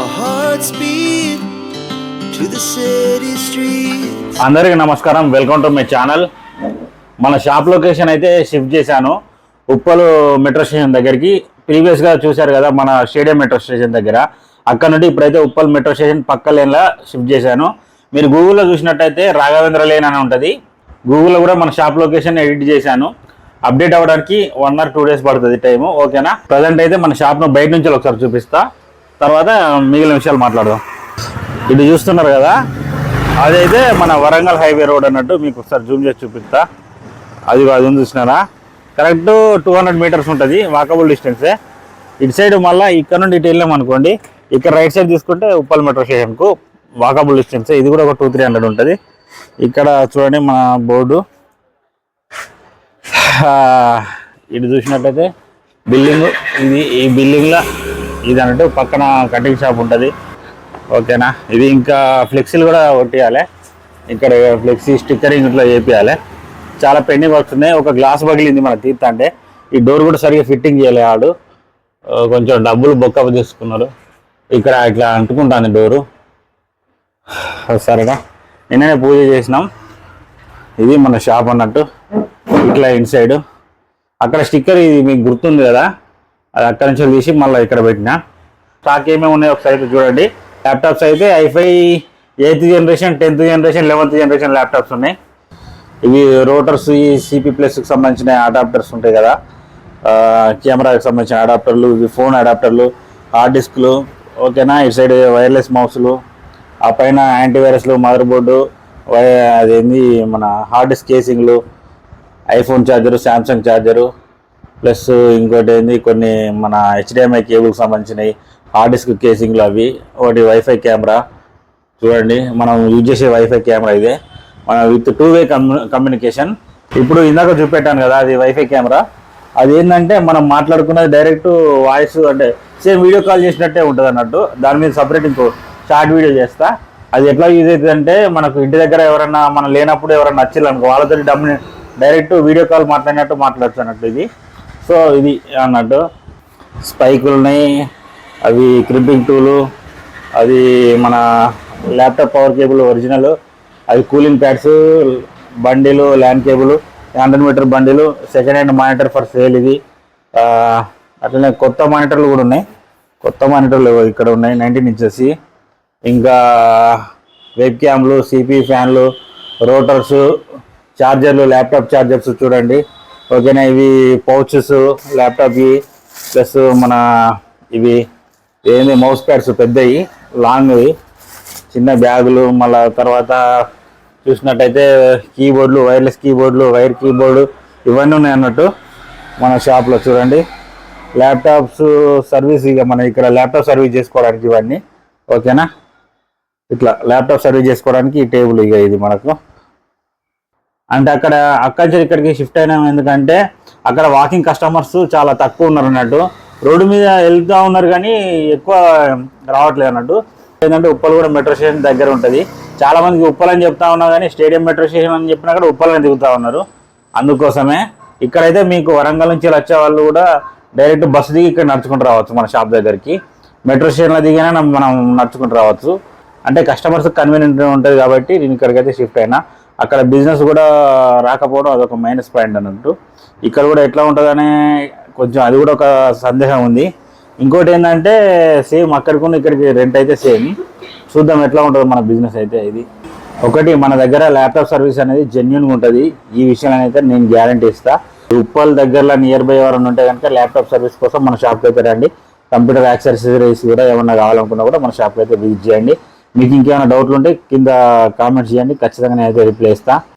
Our hearts beat to the city streets. అందరికీ నమస్కారం, welcome to my channel. మన shop location అయితే shift చేశాను ఉప్పల్ మెట్రో స్టేషన్ దగ్గరికి. ప్రీవియస్గా చూశారు కదా మన స్టేడియం మెట్రో స్టేషన్ దగ్గర. అక్కడ నుండి ఇప్పుడైతే ఉప్పల్ మెట్రో స్టేషన్ పక్క లేన్లో షిఫ్ట్ చేశాను. మీరు గూగుల్లో చూసినట్టయితే రాఘవేంద్ర లేన్ అని ఉంటుంది. గూగుల్లో కూడా మన షాప్ లొకేషన్ ఎడిట్ చేశాను. అప్డేట్ అవ్వడానికి 1 or 2 days పడుతుంది టైము, ఓకేనా. ప్రజెంట్ అయితే మన షాప్ను బయట నుంచి ఒకసారి చూపిస్తా, తర్వాత మిగిలిన విషయాలు మాట్లాడదాం. ఇది చూస్తున్నారు కదా, అదైతే మన వరంగల్ హైవే రోడ్ అన్నట్టు. మీకు ఒకసారి జూమ్ చేసి చూపిస్తా. అది ఉంది చూసినారా, కరెక్ట్ 200 meters ఉంటుంది, వాకబుల్ డిస్టెన్సే. ఇటు సైడ్ మళ్ళీ ఇక్కడ నుండి ఇటు వెళ్ళాం అనుకోండి, ఇక్కడ రైట్ సైడ్ తీసుకుంటే ఉప్పల్ మెట్రో స్టేషన్కు వాకబుల్ డిస్టెన్సే. ఇది కూడా ఒక 200-300 ఉంటుంది. ఇక్కడ చూడండి మన బోర్డు. ఇటు చూసినట్టయితే బిల్డింగ్, ఈ బిల్డింగ్లో ఇది అన్నట్టు పక్కన కటింగ్ షాప్ ఉంటుంది, ఓకేనా. ఇది ఇంకా ఫ్లెక్సీలు కూడా కొట్టియాలి, ఇక్కడ ఫ్లెక్సీ స్టిక్కరింగ్ ఇట్లా చేపియాలి. చాలా పెండింగ్ వర్క్స్ ఉన్నాయి. ఒక గ్లాస్ పగిలింది మన తీర్థ అంటే, ఈ డోర్ కూడా సరిగ్గా ఫిట్టింగ్ చేయలే ఆడు, కొంచెం డబ్బులు బొక్క తీసుకున్నారు. ఇక్కడ ఇట్లా అంటుకుంటుంది డోరు, సరేనా. నిన్ననే పూజ చేసినాం. ఇది మన షాప్ అన్నట్టు, ఇట్లా ఇన్సైడ్. అక్కడ స్టిక్కర్ ఇది మీకు గుర్తుంది కదా, అది అక్కడి నుంచి తీసి మళ్ళీ ఇక్కడ పెట్టిన. స్టాక్ ఏమేమి ఉన్నాయో ఒకసారి చూడండి. ల్యాప్టాప్స్ అయితే i5 8th generation, 10th generation, 11th generation laptops ఉన్నాయి. ఇవి రోటర్స్, ఈ CP+కి సంబంధించిన అడాప్టర్స్ ఉంటాయి కదా, కెమెరాకి సంబంధించిన అడాప్టర్లు, ఇవి ఫోన్ అడాప్టర్లు, హార్డ్ డిస్క్లు, ఓకేనా. ఇటు సైడ్ వైర్లెస్ మౌస్లు, ఆ పైన యాంటీవైరస్లు, మదర్ బోర్డు, అదేంది మన హార్డ్ డిస్క్ కేసింగ్లు, iPhone charger, Samsung charger, plus ఇంకోటి ఏంది కొన్ని మన HDMI కేబుల్కి సంబంధించినవి, హార్డ్ డిస్క్ కేసింగ్లు అవి, ఒకటి వైఫై కెమెరా. చూడండి మనం యూజ్ చేసే వైఫై కెమెరా ఇదే, మన విత్ 2-way కమ్యూనికేషన్. ఇప్పుడు ఇందాక చూపెట్టాను కదా, అది వైఫై కెమెరా. అది ఏంటంటే మనం మాట్లాడుకున్నది డైరెక్ట్ వాయిస్, అంటే సేమ్ వీడియో కాల్ చేసినట్టే ఉంటుంది అన్నట్టు. దాని మీద సపరేట్ ఇంకో షార్ట్ వీడియో చేస్తా. అది ఎట్లా యూజ్ అవుతుంది అంటే, మనకు ఇంటి దగ్గర ఎవరన్నా మనం లేనప్పుడు ఎవరన్నా నచ్చిల్లనుకో, వాళ్ళతో డబ్బుని డైరెక్ట్ వీడియో కాల్ మాట్లాడినట్టు మాట్లాడచ్చు అన్నట్టు ఇది. సో ఇది అన్నట్టు. స్పైకులు ఉన్నాయి, అవి క్రిప్పింగ్ టూలు, అది మన ల్యాప్టాప్ పవర్ కేబుల్ ఒరిజినల్, అది cooling pads, bundle, land cable, 100 meter bundle, second hand monitor for sale ఇది. అట్లనే కొత్త మానిటర్లు కూడా ఉన్నాయి. కొత్త మానిటర్లు ఇక్కడ ఉన్నాయి 19 inches. ఇంకా వెబ్ క్యామ్లు, సిపి ఫ్యాన్లు, రోటర్స్, ఛార్జర్లు, ల్యాప్టాప్ ఛార్జర్స్ చూడండి, ఓకేనా. ఇవి పౌచెస్ ల్యాప్టాప్వి, ప్లస్ మన ఇవి ఏంది మౌస్ ప్యాడ్స్, పెద్దవి లాంగ్వి, చిన్న బ్యాగులు. మళ్ళా తర్వాత చూసినట్టయితే కీబోర్డులు, వైర్లెస్ కీబోర్డులు, వైర్ కీబోర్డు, ఇవన్నీ ఉన్నాయి అన్నట్టు మన షాప్లో. చూడండి ల్యాప్టాప్స్ సర్వీస్, ఇక మనం ఇక్కడ ల్యాప్టాప్ సర్వీస్ చేసుకోవడానికి ఇవన్నీ, ఓకేనా. ఇట్లా ల్యాప్టాప్ సర్వీస్ చేసుకోవడానికి ఈ టేబుల్ ఇక ఇది మనకు. అంటే అక్కడి నుంచి ఇక్కడికి షిఫ్ట్ అయినాం, ఎందుకంటే అక్కడ వాకింగ్ కస్టమర్స్ చాలా తక్కువ ఉన్నారు అన్నట్టు. రోడ్డు మీద వెళ్తూ ఉన్నారు కానీ ఎక్కువ రావట్లేదు అన్నట్టు. ఏంటంటే ఉప్పల్ కూడా మెట్రో స్టేషన్ దగ్గర ఉంటుంది. చాలామందికి ఉప్పల్ అని చెప్తా ఉన్నా కానీ స్టేడియం మెట్రో స్టేషన్ అని చెప్పినా కూడా ఉప్పల్ అని దిగుతూ ఉన్నారు. అందుకోసమే ఇక్కడైతే మీకు వరంగల్ నుంచి వచ్చే వాళ్ళు కూడా డైరెక్ట్ బస్సు దిగి ఇక్కడ నడుచుకుంటూ రావచ్చు మన షాప్ దగ్గరికి. మెట్రో స్టేషన్లో దిగినా మనం నడుచుకుంటూ రావచ్చు. అంటే కస్టమర్స్ కన్వీనియంట్ ఉంటుంది కాబట్టి నేను ఇక్కడికైతే షిఫ్ట్ అయినా. అక్కడ బిజినెస్ కూడా రాకపోవడం అదొక మైనస్ పాయింట్ అన్నట్టు. ఇక్కడ కూడా ఎట్లా ఉంటుందనే కొంచెం అది కూడా ఒక సందేహం ఉంది. ఇంకోటి ఏంటంటే సేమ్ అక్కడికి ఉన్న ఇక్కడికి రెంట్ అయితే సేమ్. చూద్దాం ఎట్లా ఉంటుందో మన బిజినెస్ అయితే. ఇది ఒకటి, మన దగ్గర ల్యాప్టాప్ సర్వీస్ అనేది జెన్యున్గా ఉంటుంది. ఈ విషయాన్ని అయితే నేను గ్యారంటీ ఇస్తా. ఉప్పల్ దగ్గరలో నియర్ బై ఎవరైనా ఉంటే కనుక ల్యాప్టాప్ సర్వీస్ కోసం మన షాప్కి అయితే రండి. కంప్యూటర్ యాక్సెసరీస్ కూడా ఏమన్నా కావాలనుకున్నా కూడా మన షాప్కి అయితే విజిట్ చేయండి. మీకు ఇంకేమైనా డౌట్లు ఉంటే కింద కామెంట్స్ చేయండి, ఖచ్చితంగా నేనైతే రిప్లై ఇస్తాను.